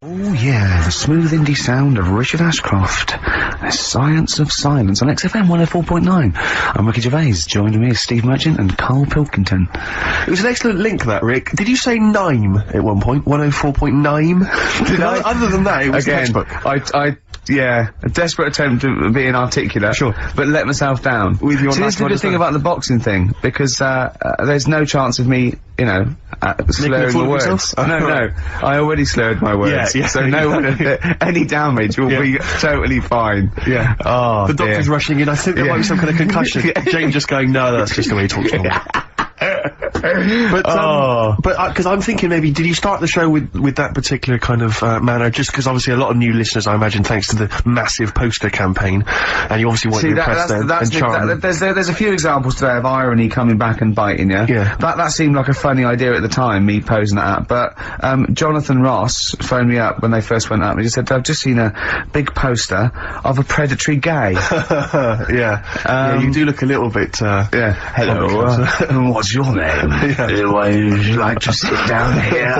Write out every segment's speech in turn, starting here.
Oh yeah, the smooth indie sound of Richard Ashcroft. The Science of Silence on XFM 104.9. I'm Ricky Gervais, joined me is Steve Merchant and Karl Pilkington. It was an excellent link, that, Rick. Did you say Nime at one point? 104.9? Did I? Other than that, it was textbook. Yeah, a desperate attempt at being articulate. Sure. But let myself down. With your See, this is the good thing about the boxing thing, because, there's no chance of me, you know, slurring the words. Oh, no, I already slurred my words. Yeah, so no one, any damage will be totally fine. Yeah. Oh, the doctor's rushing in. I think there might be some kind of concussion. Jane just going, no, that's just the way he talks normally. But because I'm thinking maybe, did you start the show with that particular kind of manner, just because obviously a lot of new listeners, I imagine, thanks to the massive poster campaign, and you obviously want to impress them and charm them. There's a few examples today of irony coming back and biting you. Yeah. That seemed like a funny idea at the time, me posing that up, but Jonathan Ross phoned me up when they first went up and he just said, I've just seen a big poster of a predatory gay. Yeah, you do look a little bit, Hello, what's your name? Would you like to sit down here?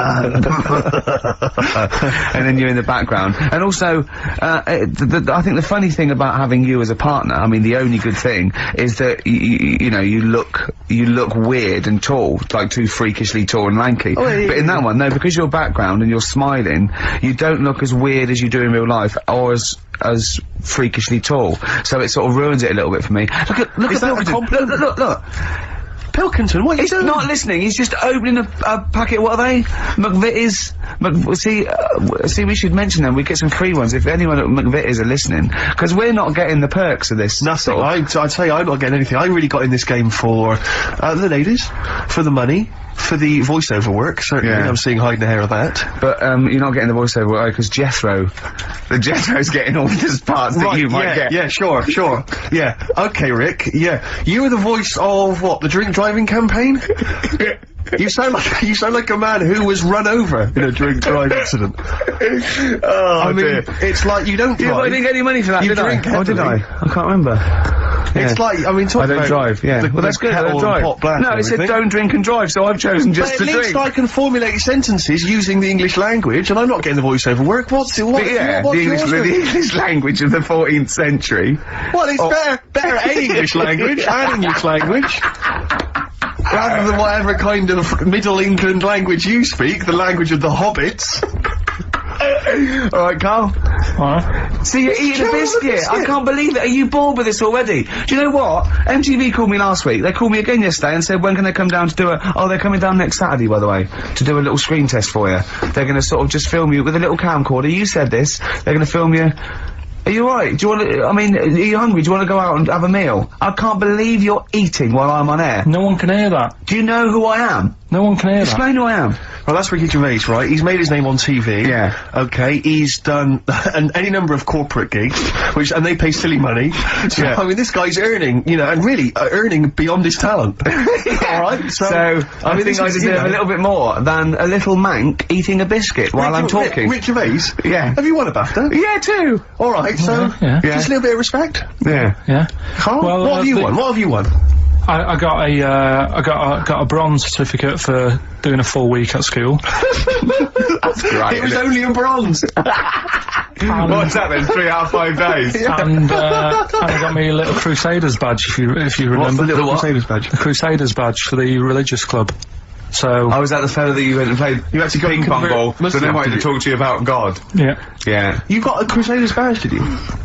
And then you're in the background. And also, I think the funny thing about having you as a partner, I mean, the only good thing, is that, you know, you look weird and tall, like too freakishly tall and lanky. Oh, yeah, but in that one, no, because your background and you're smiling, you don't look as weird as you do in real life, or as freakishly tall. So it sort of ruins it a little bit for me. Look at Pilkington. Look. Pilkington, what are you doing? He's not listening, he's just opening a packet, what are they? McVitie's. See, we should mention them, we get some free ones if anyone at McVitie's are listening, because we're not getting the perks of this. Nothing. I'd say I'm not getting anything. I really got in this game for, the ladies, for the money, for the voiceover work, certainly. I'm seeing hide the hair of that. But, you're not getting the voiceover work, because Jethro's getting all these parts that you might get. Yeah, sure. Yeah. Okay, Rick, yeah. You were the voice of, what, the drink driving campaign? You sound like a man who was run over in a drink drive incident. I mean, it's like you don't drive. Yeah, but I didn't get any money for that, did I? Oh, did I? I can't remember. It's like, I mean, I don't drive, yeah. Well, that's good, I don't drive. No, it said don't drink and drive, so I've chosen just to drink. At least I can formulate sentences using the English language, and I'm not getting the voiceover work. The English language of the 14th century. Well, it's better English language and English language. Rather than whatever kind of Middle England language you speak, the language of the hobbits. Alright, Karl. Alright. See, you're eating a biscuit. I can't believe it. Are you bored with this already? Do you know what? MTV called me last week. They called me again yesterday and said, when can they come down to do they're coming down next Saturday, by the way, to do a little screen test for you. They're gonna sort of just film you with a little camcorder. You said this. They're gonna film you. Are you alright? Do you want to, I mean, are you hungry? Do you want to go out and have a meal? I can't believe you're eating while I'm on air. No one can hear that. Do you know who I am? No one can hear that. Explain who I am. Well, that's Ricky Gervais, right? He's made his name on TV. Yeah. Okay, he's done any number of corporate gigs, and they pay silly money. So, I mean, this guy's earning, you know, and really, earning beyond his talent. Alright? So, I think I deserve a little bit more than a little mank eating a biscuit while I'm talking. Rick Gervais? Yeah. Have you won a BAFTA? Yeah, too. Alright, so, just a little bit of respect. Yeah. Yeah. Karl, well, what have you won? What have you won? I got a bronze certificate for doing a full week at school. That's great. It was only a bronze. What's that then? 3 out of 5 days. And I got me a little Crusaders badge, if you remember. What's the little Crusaders badge? The Crusaders badge for the religious club. So I was at the fella that you went and played. You actually got ping pong ball, so they wanted to talk to you about God. Yeah. Yeah. You got a Crusaders badge, did you?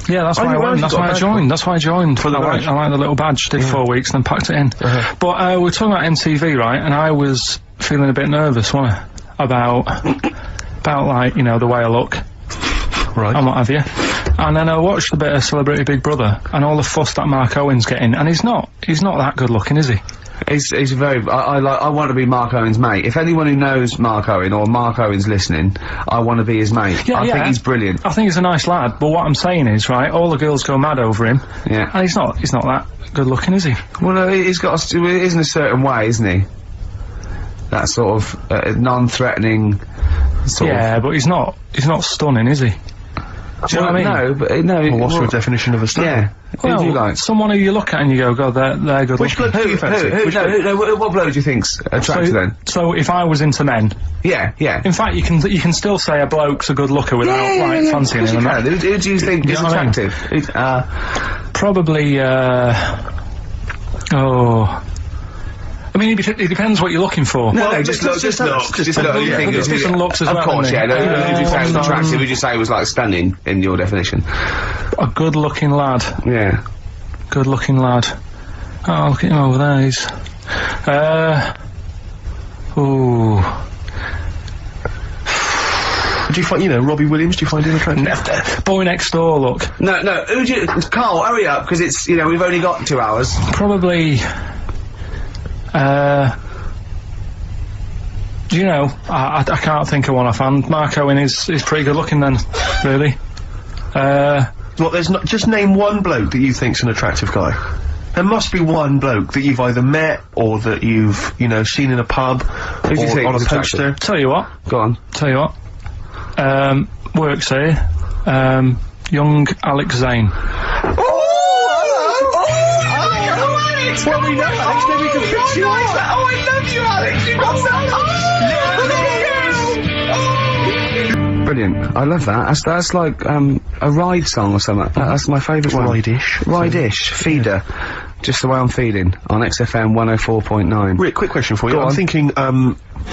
Yeah, that's why I went. That's why I joined. That's why I joined. For the badge. I like the little badge. Did 4 weeks and then packed it in. But we're talking about MTV, right? And I was feeling a bit nervous, wasn't I? About like, you know, the way I look. Right. And what have you. And then I watched a bit of Celebrity Big Brother and all the fuss that Mark Owen's getting, and he's not that good looking, is he? He's very. I want to be Mark Owen's mate. If anyone who knows Mark Owen or Mark Owen's listening, I want to be his mate. I think he's brilliant. I think he's a nice lad. But what I'm saying is, right, all the girls go mad over him. Yeah. And he's not that good looking, is he? Well, he's got. He is in a certain way, isn't he? That sort of non-threatening. Yeah, but he's not stunning, is he? Do you know what I mean? No, but no. Well, what's your definition of a star? Yeah. Who do you like? Someone who you look at and you go, God, they're good. Which bloke do you fancy? What bloke do you think's attractive then? So if I was into men, Yeah. in fact, you can still say a bloke's a good looker without fancying him. Who do you think is know what I mean? attractive? Probably. I mean, it depends what you're looking for. No, just look. Just look. You think it's different looks as well. Of course, isn't yeah. it? Who would you say was attractive? Who would you say was like stunning in your definition? A good-looking lad. Yeah. Good-looking lad. Oh, look at him over there. He's. Do you find, Robbie Williams, do you find him attractive? Boy next door, look. No. Who do you? Carl, hurry up, because it's we've only got 2 hours. Probably. Do you know? I can't think of one offhand. Mark Owen is pretty good looking then, really. Well, there's not. Just name one bloke that you think's an attractive guy. There must be one bloke that you've either met or that you've, seen in a pub Who do you or think on a is attractive? poster. Tell you what. Go on. Tell you what. Works here. Young Alex Zane. Well, we know Alex, then we can fix you like that. Oh, I love you, Alex. You got so brilliant. I love that. That's like a ride song or something. That's my favourite one. Ride-ish. Feeder. Just the way I'm feeding on XFM 104.9. Rick, quick question for you. I'm thinking, a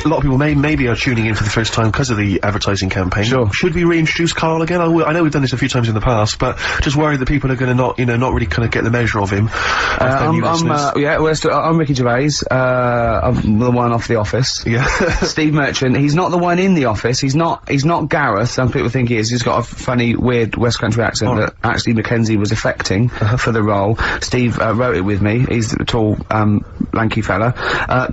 lot of people maybe are tuning in for the first time because of the advertising campaign. Sure. Should we reintroduce Carl again? I know we've done this a few times in the past, but just worried that people are going to not really kind of get the measure of him. I'm Ricky Gervais. I'm the one off The Office. Yeah. Steve Merchant. He's not the one in The Office. He's not Gareth. Some people think he is. He's got a funny, weird West Country accent that actually Mackenzie was affecting for the role. Steve wrote it with me. He's a tall, lanky fella.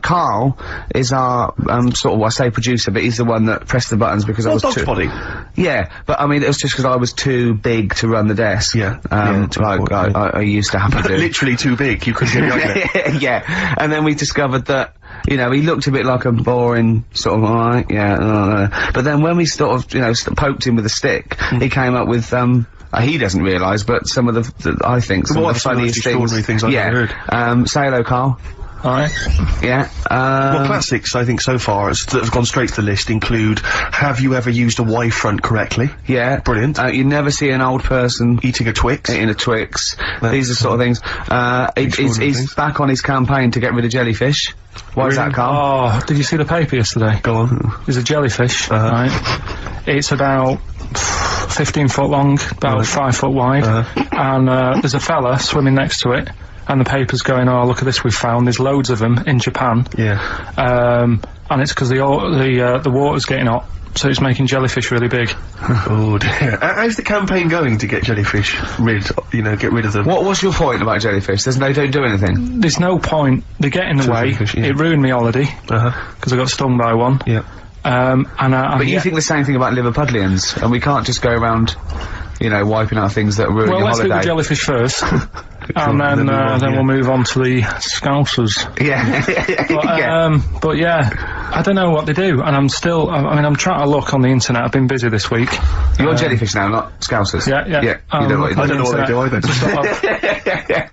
Carl is our sort of, I say producer, but he's the one that pressed the buttons because I was too. Body. Yeah, but I mean it was just because I was too big to run the desk. Yeah. I used to have to do. Literally too big. You couldn't get it. Yeah, and then we discovered that he looked a bit like a boring sort of alright, but then when we sort of poked him with a stick, he came up with he doesn't realise, but some of the I think some of the funniest extraordinary things I've ever heard. Say hello, Carl. Alright. Yeah. Well, classics, I think, so far, that have gone straight to the list include, have you ever used a Y front correctly? Yeah. Brilliant. You never see an old person eating a Twix. Eating a Twix. These are sort of things. He's back on his campaign to get rid of jellyfish. Why is that, Carl? Oh, did you see the paper yesterday? Go on. There's a jellyfish, right? It's about 15 foot long, about 5 foot wide, and there's a fella swimming next to it. And the paper's going, oh, look at this we've found. There's loads of them in Japan. Yeah. And it's because the water's getting hot, so it's making jellyfish really big. Oh dear. How's the campaign going to get jellyfish get rid of them? What's your point about jellyfish? They don't do anything. There's no point. They get in the way. It ruined me holiday. Because I got stung by one. Yeah. But you think the same thing about Liverpudlians, and we can't just go around, wiping out things that ruin your holiday. Well, let's do the jellyfish first. And then we'll move on to the Scousers. Yeah. But yeah, I don't know what they do, and I'm trying to look on the internet. I've been busy this week. You're jellyfish now, not Scousers. Yeah. I don't know what they do either.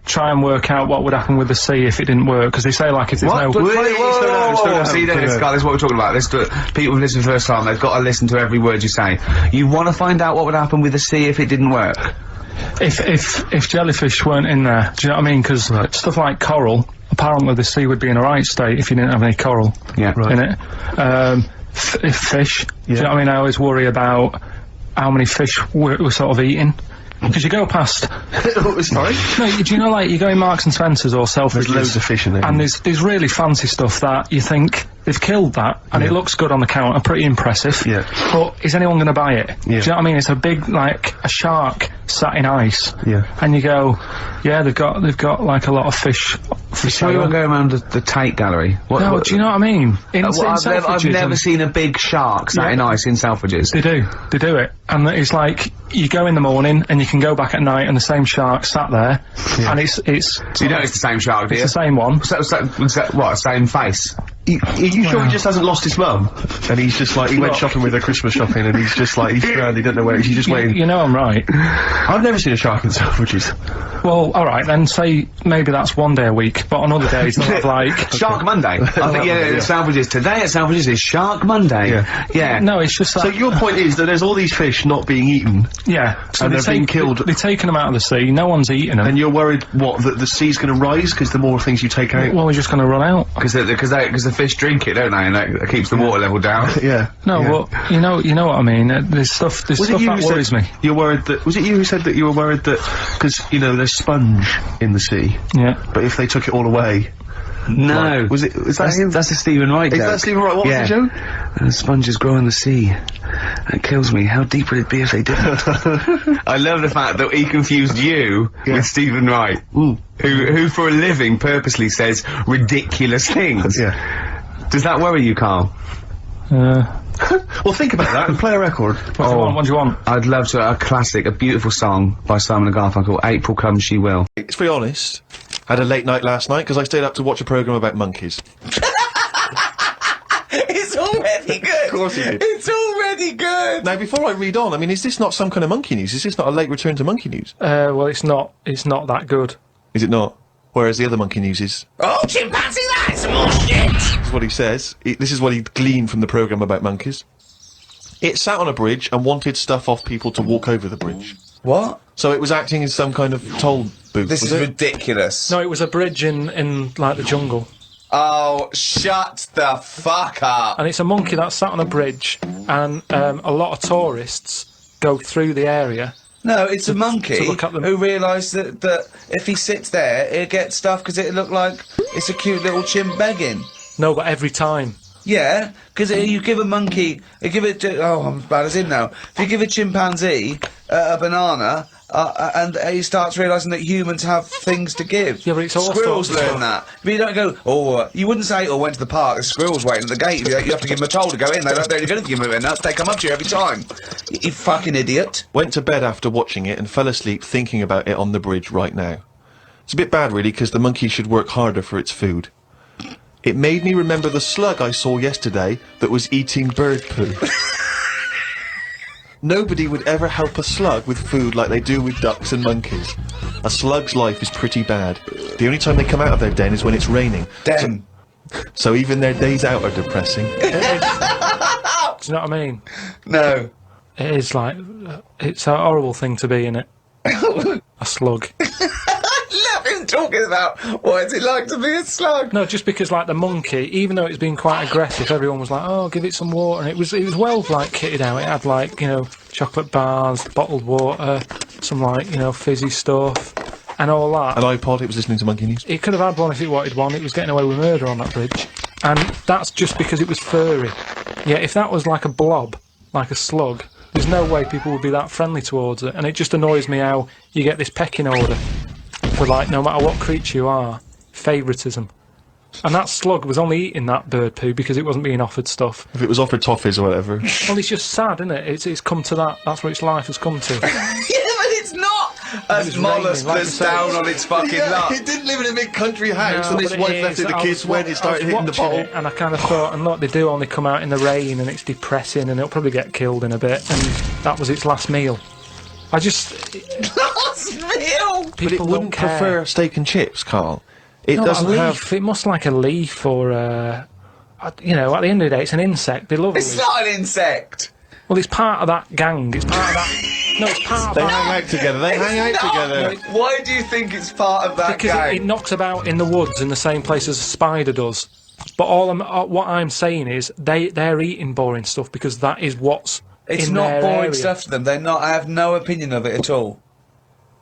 Try and work out what would happen with the sea if it didn't work, because they say, like, if there's no... Whoa. See, this is what we're talking about. People who've listened for the first time, they've got to listen to every word you say. You want to find out what would happen with the sea if it didn't work? If jellyfish weren't in there, do you know what I mean? Because stuff like coral, apparently the sea would be in a right state if you didn't have any coral in it. If fish, do you know what I mean? I always worry about how many fish we're sort of eating. Because you go past... Sorry? No, do you know, like, you go in Marks and Spencer's or Selfridges... There's loads of fish in there. And there's really fancy stuff that you think, they've killed that, and it looks good on the counter, pretty impressive. Yeah. But is anyone going to buy it? Yeah. Do you know what I mean? It's a big, like, a shark sat in ice. Yeah. And you go, yeah, they've got like, a lot of fish... So you want to go around the Tate Gallery? Do you know what I mean? I've never seen a big shark sat in ice in Selfridges. They do it. And it's like, you go in the morning, and you can go back at night, and the same shark sat there, and it's... So you know it's the same shark, do you? It's the same one. What, same face? Are you sure he just hasn't lost his mum? And he's just like, he went shopping with her Christmas shopping, and he's just like, he's stranded, he doesn't know where, he's just waiting. You know I'm right. I've never seen a shark in Selfridges. Well, alright, then say maybe that's one day a week, but on other days they'll have like... Shark Monday. I think, Selfridges. Today at Selfridges is Shark Monday. Yeah. No, it's just that... So your point is that there's all these fish not being eaten. Yeah. So and they're being killed. They're taking them out of the sea, no one's eating them. And you're worried, what, that the sea's gonna rise because the more things you take out? Well, we're just gonna run out. Because the fish drink it, don't they? And that keeps the water level down. Yeah. No, well, you know what I mean. There's stuff that worries me. You're worried that... Was it you who said that you were worried that... Because, you know, there's sponge in the sea. Yeah. But if they took it all away... No. Like, was that him? That's a Stephen Wright joke. Is that Stephen Wright? What was the joke? And the sponges grow in the sea. That kills me. How deep would it be if they didn't? I love the fact that he confused you with Stephen Wright. Who for a living purposely says ridiculous things. Yeah. Does that worry you, Carl? Well, think about that and play a record. What do you want? I'd love to, a classic, a beautiful song by Simon & Garfunkel, April Comes She Will. To be honest, I had a late night last night because I stayed up to watch a programme about monkeys. It's already good! Of course it is. It's already good! Now, before I read on, I mean, is this not some kind of monkey news? Is this not a late return to monkey news? Well, it's not that good. Is it not? Whereas the other monkey news is... Oh, chimpanzee, that is some more shit! This is what he says. This is what he gleaned from the programme about monkeys. It sat on a bridge and wanted stuff off people to walk over the bridge. What? So it was acting as some kind of toll booth, This was is it? No, ridiculous. it was a bridge in like the jungle. Oh, shut the fuck up! And it's a monkey that sat on a bridge, and a lot of tourists go through the area. No, it's a monkey look at them. who realised that if he sits there, he'll get stuff because it'll look like it's a cute little chimp begging. No, but every time. Yeah, because you give a monkey, I'm as bad as him now. If you give a chimpanzee a banana, and he starts realising that humans have things to give. Yeah, but it's all Squirrels sorts of learn that. But you don't go, you wouldn't say, went to the park, there's squirrels waiting at the gate. You have to give them a toll to go in. They're only going to give them a nuts. They come up to you every time. You fucking idiot. Went to bed after watching it and fell asleep thinking about it on the bridge right now. It's a bit bad, really, because the monkey should work harder for its food. It made me remember the slug I saw yesterday that was eating bird poo. Nobody would ever help a slug with food like they do with ducks and monkeys. A slug's life is pretty bad. The only time they come out of their den is when it's raining. Den. So even their days out are depressing. Do you know what I mean? No. It is like, it's a horrible thing to be, innit? A slug. I love him talking about what is it like to be a slug. No, just because like the monkey, even though it's been quite aggressive, everyone was like, "Oh, give it some water," and it was well like kitted out. It had like chocolate bars, bottled water, some like fizzy stuff, and all that. An iPod. It was listening to Monkey News. It could have had one if it wanted one. It was getting away with murder on that bridge, and that's just because it was furry. Yeah, if that was like a blob, like a slug, there's no way people would be that friendly towards it. And it just annoys me how you get this pecking order. For like, no matter what creature you are, favouritism. And that slug was only eating that bird poo because it wasn't being offered stuff. If it was offered toffees or whatever. Well, it's just sad, isn't it? It's come to that. That's what its life has come to. Yeah, but it's not a mollusk that's down on its fucking luck. It didn't live in a big country house, No, and its but wife it left is. it, the kids went, it started hitting the watching bottle. it, and I kind of thought, and look, they do only come out in the rain, and it's depressing, and it'll probably get killed in a bit, and that was its last meal. I just... Last meal? But it wouldn't prefer steak and chips, Carl. It No, doesn't a leaf. have... It must like a leaf or at the end of the day, it's an insect. They love a It's leaf. not an insect. Well, it's part of that gang. It's part of that... No, it's part of They that... hang out together, they hang out together. Why do you think it's part of that Because gang? it knocks about in the woods in the same place as a spider does. But what I'm saying is they're eating boring stuff because that is what's It's in not their boring area. stuff to them. They're not. I have no opinion of it at all.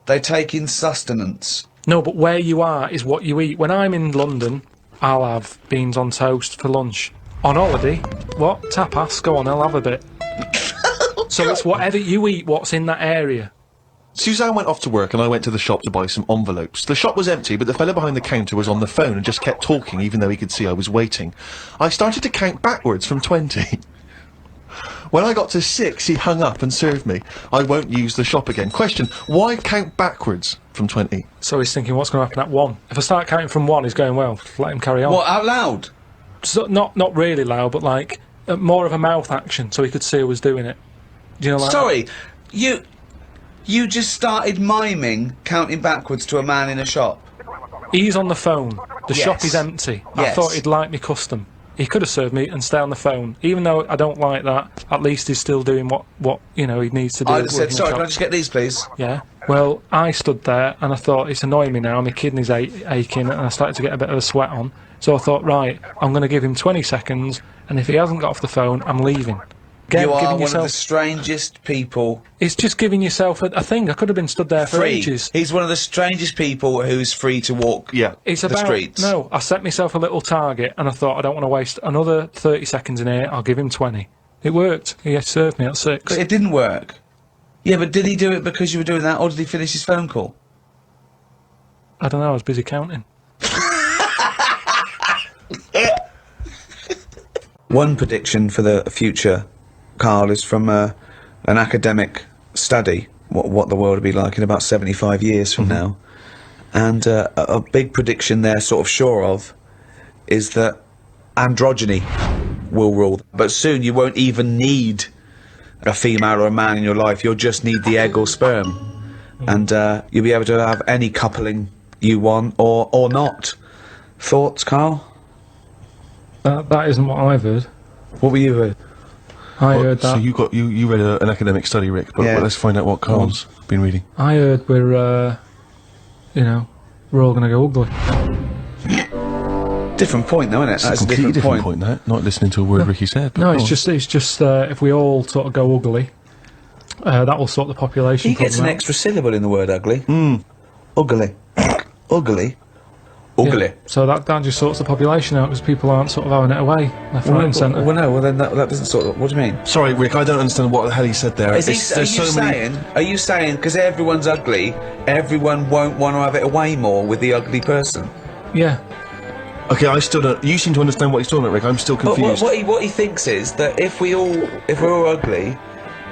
They take in sustenance. No, but where you are is what you eat. When I'm in London, I'll have beans on toast for lunch. On holiday, what? Tapas? Go on, I'll have a bit. So it's whatever you eat, what's in that area. Suzanne went off to work and I went to the shop to buy some envelopes. The shop was empty, but the fella behind the counter was on the phone and just kept talking even though he could see I was waiting. I started to count backwards from 20. When I got to 6, he hung up and served me. I won't use the shop again. Question, why count backwards from 20? So he's thinking, what's going to happen at 1? If I start counting from 1, he's going, well, let him carry on. What, out loud? So, not really loud, but like more of a mouth action, so he could see who was doing it. Do you know? Like Sorry, you just started miming, counting backwards to a man in a shop. He's on the phone. The shop Yes. is empty. I Yes. thought he'd like me custom. He could have served me and stay on the phone. Even though I don't like that, at least he's still doing what he needs to do. I'd have said, working sorry, the can I shop. just get these, please? Yeah. Well, I stood there and I thought, it's annoying me now, my kidneys aching, and I started to get a bit of a sweat on. So I thought, right, I'm going to give him 20 seconds, and if he hasn't got off the phone, I'm leaving. You are giving one yourself, of the strangest people. It's just giving yourself a thing. I could have been stood there for Free. ages. He's one of the strangest people who's free to walk. Yeah. It's the about streets. No, I set myself a little target, and I thought I don't want to waste another 30 seconds in here. I'll give him 20. It worked. He served me at 6. But it didn't work. Yeah, but did he do it because you were doing that, or did he finish his phone call? I don't know. I was busy counting. One prediction for the future, Carl, is from an academic study, what the world will be like in about 75 years from now. And a big prediction they're sort of sure of is that androgyny will rule. But soon you won't even need a female or a man in your life, you'll just need the egg or sperm. And you'll be able to have any coupling you want or not. Thoughts, Carl? That isn't what I've heard. What were you heard? I heard that. So you read an academic study, Rick, but Yeah. let's find out what Carl's been reading. I heard we're all going to go ugly. Different point, though, isn't it? It's a That's a completely different point. that. Not listening to a word Ricky said. But No, go it's on. just if we all sort of go ugly, that will sort the population He gets an problem out. extra syllable in the word ugly. Ugly. Ugly. Ugly. Yeah. So that just sorts the population out because people aren't sort of having it away left, right, and centre. Well, no, well then that doesn't sort of. What do you mean? Sorry, Rick, I don't understand what the hell he said there. Are There's so many. you saying because everyone's ugly, everyone won't want to have it away more with the ugly person? Yeah. Okay, I still don't. You seem to understand what he's talking about, Rick. I'm still But confused. what he thinks is that if we're all ugly,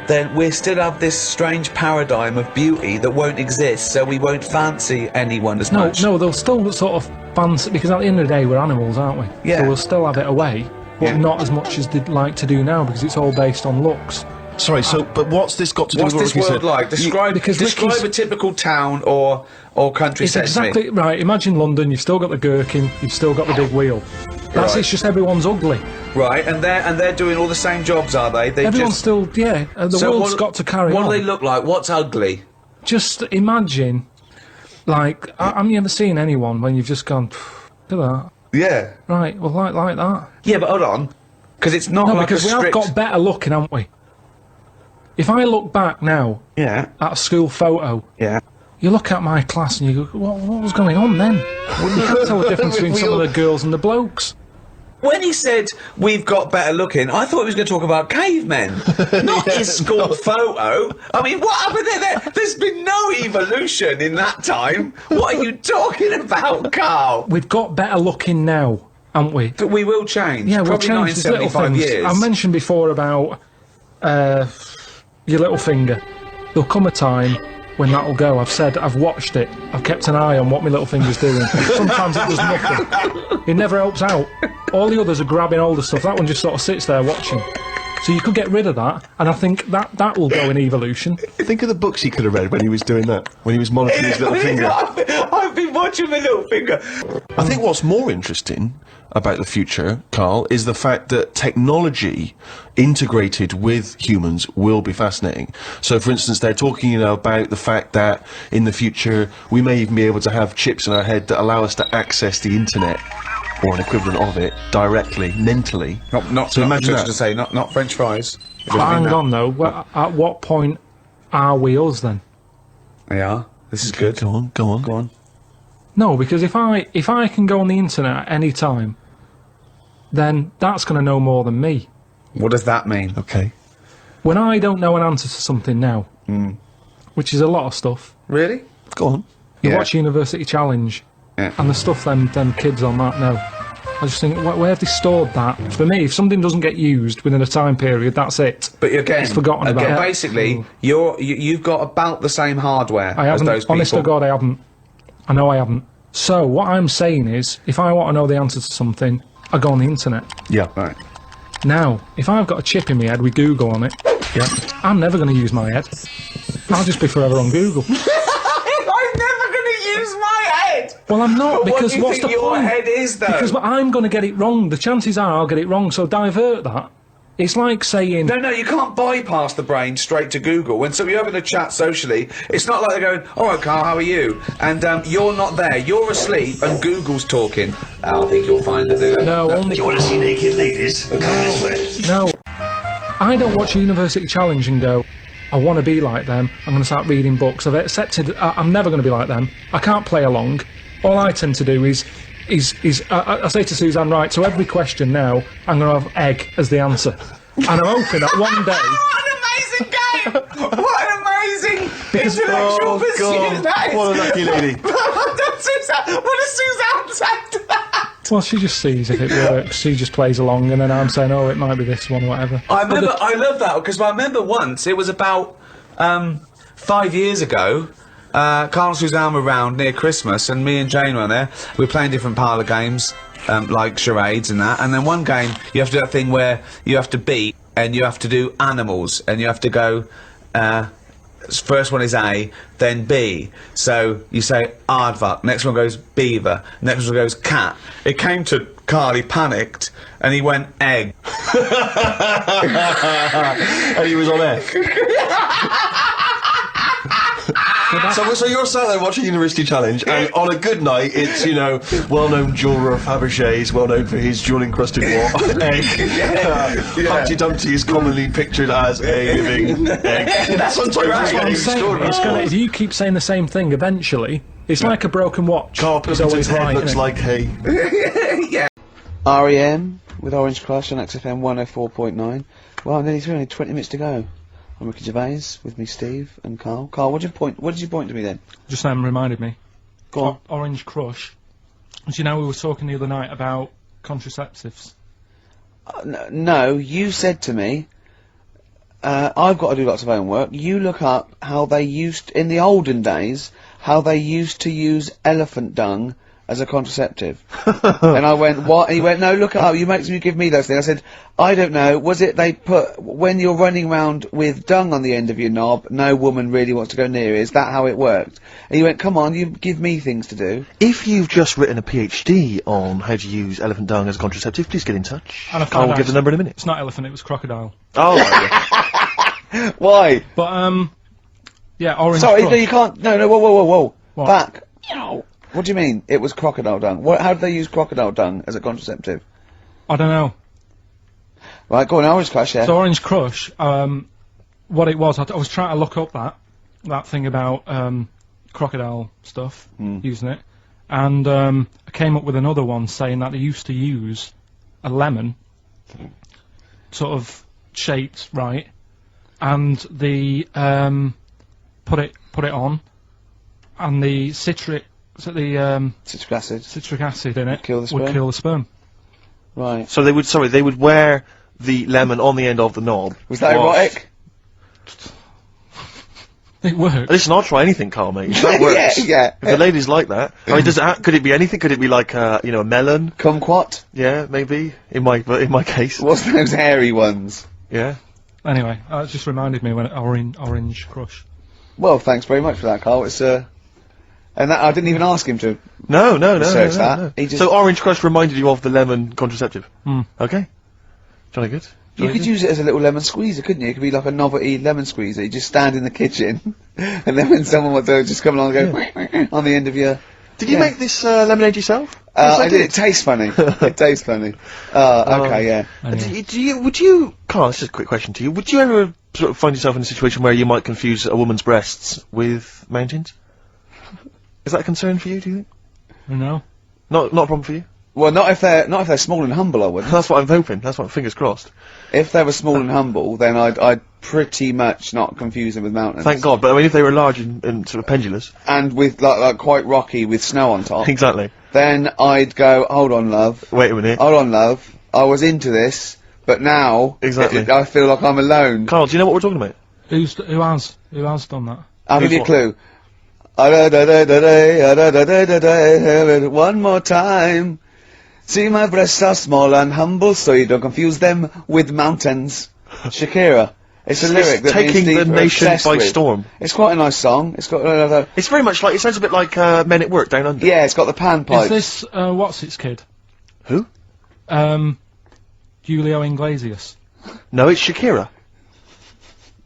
then we still have this strange paradigm of beauty that won't exist, so we won't fancy anyone as much. No, they'll still sort of fancy, because at the end of the day we're animals, aren't we? Yeah. So we'll still have it away, but Yeah. not as much as they'd like to do now because it's all based on looks. Sorry, but what's this got to do What's with what this Ricky world said? like? Describe Ricky's- a typical town or country It's set to me. exactly right. Imagine London. You've still got the gherkin. You've still got the big wheel. That's Right. It's just everyone's ugly. Right, and they're doing all the same jobs, are they? They Everyone's just still the So world's got to carry What on. do they look like? What's ugly? Just imagine, like, have you ever seen anyone when you've just gone, look at that? Yeah. Right, well, like that. Yeah, but hold on, because it's not No, like because a we have strict. got better looking, haven't we? If I look back now Yeah. at a school photo, Yeah. you look at my class and you go, what was going on then? You can't tell the difference between some of the girls and the blokes. When he said we've got better looking, I thought he was going to talk about cavemen, not his school photo. I mean, what happened there? There's been no evolution in that time. What are you talking about, Carl? We've got better looking now, haven't we? But we will change. Yeah, we'll Probably not in change these little 75 things. years. I mentioned before about your little finger. There'll come a time when that'll go. I've watched it. I've kept an eye on what my little finger's doing. Sometimes it does nothing. It never helps out. All the others are grabbing all the stuff. That one just sort of sits there watching. So you could get rid of that, and I think that will go in evolution. Think of the books he could have read when he was doing that, when he was monitoring his little finger. I've been watching my little finger. I think what's more interesting about the future, Carl, is the fact that technology integrated with humans will be fascinating. So, for instance, they're talking about the fact that in the future we may even be able to have chips in our head that allow us to access the internet, or an equivalent of it, directly, mentally. So imagine that. to say, not French fries. But hang on though, at what point are we us then? Yeah, this is good. Go on, go on. Go on. No, because if I can go on the internet at any time, then that's going to know more than me. What does that mean? Okay. When I don't know an answer to something now, which is a lot of stuff, Really? Go on. you Yeah. watch University Challenge, Yeah. and the stuff them kids on that know. I just think, where have they stored that? For me, if something doesn't get used within a time period, that's it. But again, It's forgotten about. again, basically, you've got about the same hardware I as haven't. those people. Honest to God, I haven't. I know I haven't. So what I'm saying is, if I want to know the answer to something, I go on the internet. Yeah. Right. Now, if I've got a chip in my head with Google on it, Yeah. I'm never going to use my head. I'll just be forever on Google. I'm never gonna use my head! Well, I'm not, But what because do you what's think the your point? head is, though? Because I'm going to get it wrong. The chances are I'll get it wrong, so divert that. It's like saying... No, you can't bypass the brain straight to Google. When you're having a chat socially, it's not like they're going, all right, Carl, how are you? And you're not there. You're asleep and Google's talking. I think you'll find that. No, only... Do you want to see naked ladies? Come this way. No. I don't watch University Challenge and go, I want to be like them, I'm going to start reading books. I've accepted I'm never going to be like them. I can't play along. All I tend to do is I say to Suzanne, right, so every question now, I'm going to have egg as the answer. And I'm hoping that one day... What an amazing game! What an amazing intellectual pursuit that is! What a lucky lady. What does Suzanne say to that? Well, she just sees if it works. She just plays along, and then I'm saying, oh, it might be this one, whatever. I love that, because I remember once, it was about 5 years ago, Carl and Suzanne were round near Christmas, and me and Jane were there. We were playing different parlour games, like charades and that, and then one game, you have to do that thing where you have to beat, and you have to do animals, and you have to go, first one is A, then B. So you say aardvark, next one goes beaver, next one goes cat. It came to Carl, he panicked, and he went egg. And he was on air. So you're sat there watching University Challenge, and on a good night, it's, you know, well-known jeweller Fabergé's, well known for his jewel-encrusted egg. Humpty Dumpty is commonly pictured as a living egg. Sometimes it's getting extraordinary. If you keep saying the same thing, eventually, it's like a broken watch. Carl It's Pilkington's always head right, looks isn't it? like hay. REM with Orange Crush on XFM 104.9. Well, nearly 20 minutes to go. I'm Ricky Gervais, with me Steve and Carl. Carl, what did you point to me then? Just reminded me. Go on. Orange Crush. Do you know we were talking the other night about contraceptives? No, you said to me, I've got to do lots of homework. You look up how they used, in the olden days, how they used to use elephant dung as a contraceptive. And I went, what? And he went, no, look it up, you make me give me those things. I said, I don't know, was it they put, when you're running around with dung on the end of your knob, no woman really wants to go near it, is that how it worked? And he went, come on, you give me things to do. If you've just written a PhD on how to use elephant dung as a contraceptive, please get in touch. And I will give the number in a minute. It's not elephant, it was crocodile. Oh, yeah. Why? But, yeah, Orange Sorry, Crush. no, you can't, no, whoa. What? Back. What do you mean? It was crocodile dung. How did they use crocodile dung as a contraceptive? I don't know. Right, go on, Orange Crush, yeah. So Orange Crush, what it was, I was trying to look up that thing about crocodile stuff, using it, and I came up with another one saying that they used to use a lemon, sort of shaped right, and the put it on, and the citric acid in it Kill the would sperm? kill the sperm. Right. So they would wear the lemon on the end of the knob. Was that erotic? It worked. Listen, I'll try anything, Carl, mate. If that works. Yeah. If the ladies like that. I mean, could it be anything? Could it be like, you know, a melon? Kumquat? Yeah, maybe. In my case. What's those hairy ones? Yeah. Anyway, it just reminded me when Orange Crush. Well, thanks very much for that, Carl. It's, and that, I didn't even ask him to. No. Research that. He just- So Orange Crush reminded you of the lemon contraceptive? Okay. Jolly good. You could use it as a little lemon squeezer, couldn't you? It could be like a novelty lemon squeezer. You just stand in the kitchen, and then when someone would just come along and go on the end of your... Did you make this lemonade yourself? I did. It tastes funny. It tastes funny. Okay, yeah. Anyway. Would you, Carl, this is a quick question to you. Would you ever sort of find yourself in a situation where you might confuse a woman's breasts with mountains? Is that a concern for you, do you think? No. Not a problem for you? Well, not if they're small and humble, I wouldn't. That's what I'm hoping. That's what, fingers crossed. If they were small and humble, then I'd pretty much not confuse them with mountains. Thank God, but I mean, if they were large and sort of pendulous. And with, like quite rocky with snow on top. Exactly. Then I'd go, hold on, love. Wait a minute. Hold on, love. I was into this, but now... Exactly. I feel like I'm alone. Carl, do you know what we're talking about? Who has done that? I'll give you a what? clue. One more time. See, my breasts are small and humble, so you don't confuse them with mountains. Shakira. It's a lyric that taking me and the Steve are nation obsessed by with. storm. It's quite a nice song. It's got It's very much like, it sounds a bit like, Men at Work Down Under. yeah, it's got the panpipes. Is this, what's its kid? Who? Julio Iglesias. No, it's Shakira.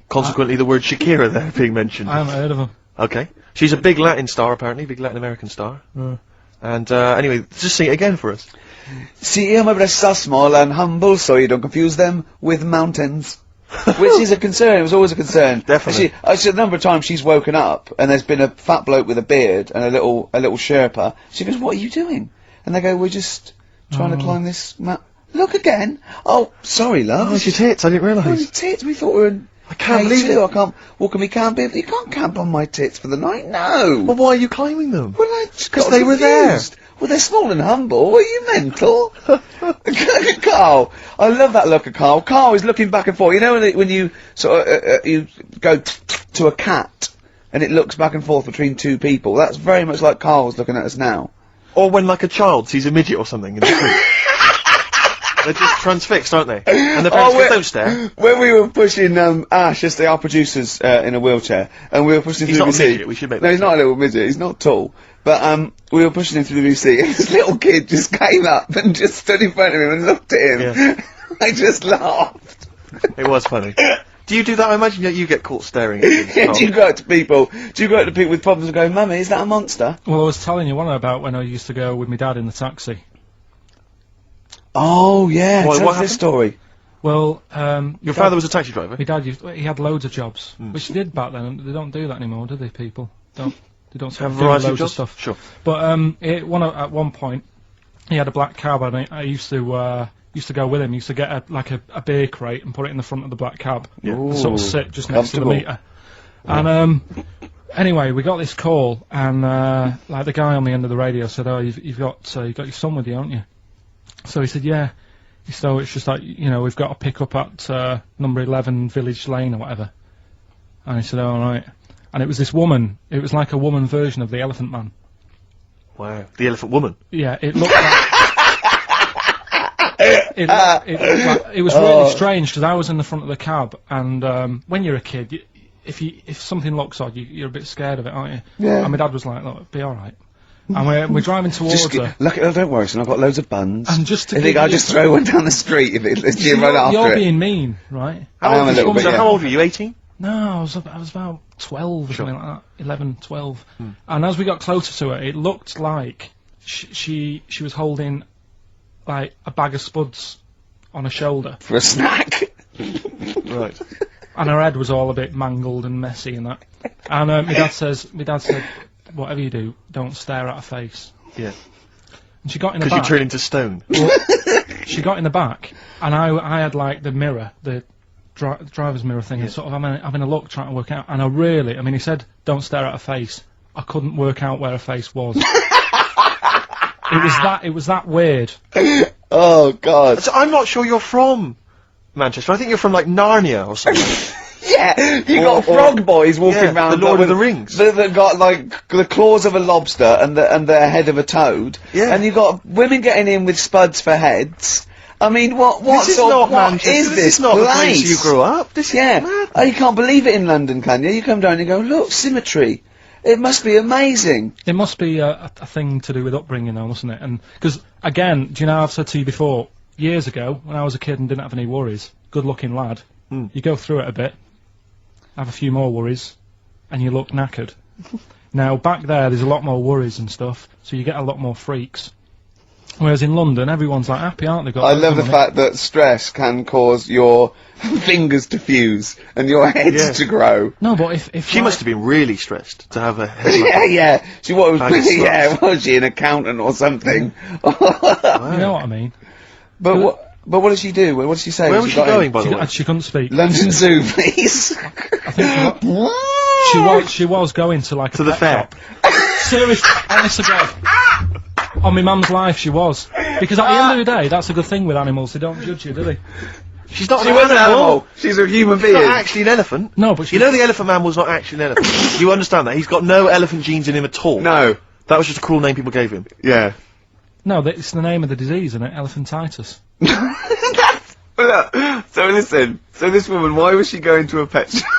Consequently, the word Shakira there being mentioned. I haven't heard of him. Okay. She's a big Latin star, apparently, big Latin American star. And, anyway, just sing it again for us. See, my breasts are small and humble, so you don't confuse them with mountains. Which is a concern. It was always a concern. Definitely. A number of times she's woken up and there's been a fat bloke with a beard and a little Sherpa. She goes, "What are you doing?" And they go, "We're just trying to climb this Look again. Oh, sorry, love. Oh, it's your tits. I didn't Oh, realise. your tits. We thought we were in. I can't believe it. I can't walk on me camp. You can't camp on my tits for the night. No. Well, why are you climbing them? Well, I just 'Cause got they were there. confused. Well, they're small and humble. Are you mental? Carl, I love that look of Carl. Carl is looking back and forth. You know when you sort of you go to a cat and it looks back and forth between two people. That's very much like Carl's looking at us now. Or when, like, a child sees a midget or something in the street. They're just transfixed, aren't they? And the parents go, "Don't stare." When we were pushing Ash, just our producers, in a wheelchair, and we were pushing He's through not the a VC. midget, we should make No, that he's not a little midget. He's not tall. But we were pushing him through the VC, and this little kid just came up and just stood in front of him and looked at him. Yeah. I just laughed. It was funny. Do you do that? I imagine that you get caught staring at things. Yeah, do you go up to people? Do you go up to people with problems and go, "Mummy, is that a monster?" Well, I was telling you one about when I used to go with my dad in the taxi. Oh yeah, What tell us happened? this story. Well, Your father was a taxi driver? my dad he had loads of jobs, which he did back then. And they don't do that anymore, do they? People they don't sort Have of a do variety of loads jobs? stuff. Sure. But at one point, he had a black cab, and I used to go with him. He used to get a beer crate and put it in the front of the black cab, and sort of sit just next to the Comfortable. meter. And anyway, we got this call, and like the guy on the end of the radio said, "Oh, you've got your son with you, haven't you?" So he said, "Yeah." So it's just like, we've got to pick up at number 11 Village Lane or whatever. And he said, "Oh, all right." And it was this woman. It was like a woman version of the Elephant Man. Wow. The Elephant Woman. Yeah, it looked like. It was really strange because I was in the front of the cab, and when you're a kid, if something looks odd, you're a bit scared of it, aren't you? Yeah. And my dad was like, "Look, it'll be all right." And we're driving towards her. Look, don't worry, son. I've got loads of buns. And just to I think give I'll you- just throw one down the street if you run after You're it. being mean, right? I am a little bit. So Yeah. how old were you? 18? No, I was about 12 or something like that. 11, 12. And as we got closer to her, it looked like she was holding like a bag of spuds on her shoulder, For a snack. Right. and her head was all a bit mangled and messy and that. And my dad said, "Whatever you do, don't stare at her face." Yeah. And she got in the Because you back. turn into stone. She got in the back, and I had like the mirror, the driver's mirror thing, and sort of having a look, trying to work out. And he said, "Don't stare at her face." I couldn't work out where her face was. It was that weird. Oh God. So I'm not sure you're from Manchester. I think you're from, like, Narnia or something. Yeah, you got frog boys walking yeah, around. the Lord with of the Rings. That got like the claws of a lobster and the head of a toad. Yeah. And you got women getting in with spuds for heads. I mean, what This is not what Manchester. is This is not the place you grew up. This is Yeah. mad. Oh, you can't believe it in London, can you? You come down and you go, look, symmetry. It must be amazing. It must be a thing to do with upbringing, though, mustn't it? And because again, do you know I've said to you before, years ago when I was a kid and didn't have any worries, good-looking lad, you go through it a bit, have a few more worries, and you look knackered. Now back there's a lot more worries and stuff, so you get a lot more freaks. Whereas in London, everyone's like happy, aren't they? Got I loads love of the money. fact that stress can cause your fingers to fuse and your heads Yeah. to grow. No, but if She must have been really stressed to have a head like Yeah, that. yeah. She was, Bag of slugs. yeah, was she an accountant or something? you know what I mean. But what did she do? What did she say? Where when was she got in? going, by the way? She couldn't speak. London Zoo, please. I think she was going to like To a the pet fair. shop. Seriously, honest to God. On my mum's life, she was. Because at the end of the day, that's a good thing with animals. They don't judge you, do they? She's not She an was an animal. animal. She's a human She's being. not actually an elephant. No, but You know the Elephant Man was not actually an elephant. You understand that? He's got no elephant genes in him at all. No. That was just a cruel name people gave him. Yeah. No, it's the name of the disease, isn't it? Elephantitis. Look, so listen, so this woman, why was she going to a pet shop?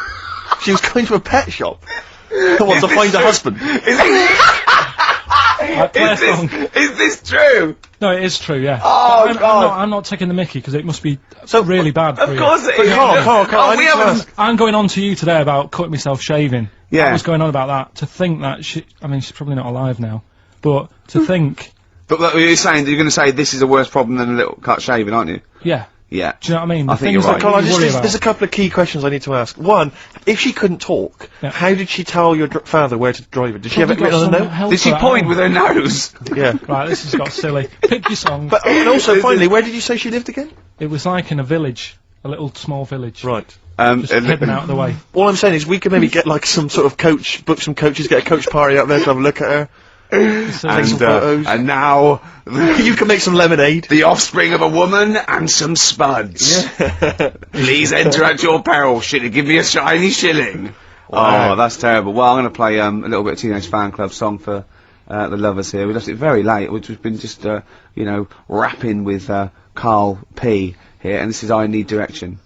She was going to a pet shop. What, to find a husband? Is this true? No, it is true, yeah. Oh, But God. I'm not taking the mickey, because it must be So, really bad for Of you. course it is. Carl, Oh, I we need to haven't- ask. I'm going on to you today about cutting myself shaving. Yeah. I was going on about that. To think that I mean, she's probably not alive now, but to think, But you're saying that you're going to say this is a worse problem than a little cut shaving, aren't you? yeah. Yeah. Do you know what I mean? I The think you're things right. that Carl, you worry about. there's a couple of key questions I need to ask. One, if she couldn't talk, Yeah. how did she tell your father where to drive it? Did she have it Probably written on got a some note? help Did she for that, point haven't with her nose? Yeah. you? Right, this has got silly. Pick your song. But and also, finally, where did you say she lived again? It was like in a village, a little small village. Right. Just hidden out of the way. All I'm saying is we could maybe get like some sort of coach, book some coaches, get a coach party up there to have a look at her. So, Take some photos. And now, You can make some lemonade. the offspring of a woman and some spuds. Please enter at your peril. Should it give me a shiny shilling? Wow. Oh, that's terrible. Well, I'm going to play a little bit of Teenage Fan Club song for the lovers here. We left it very late, which we've been just, you know, rapping with Carl P here, and this is I Need Direction.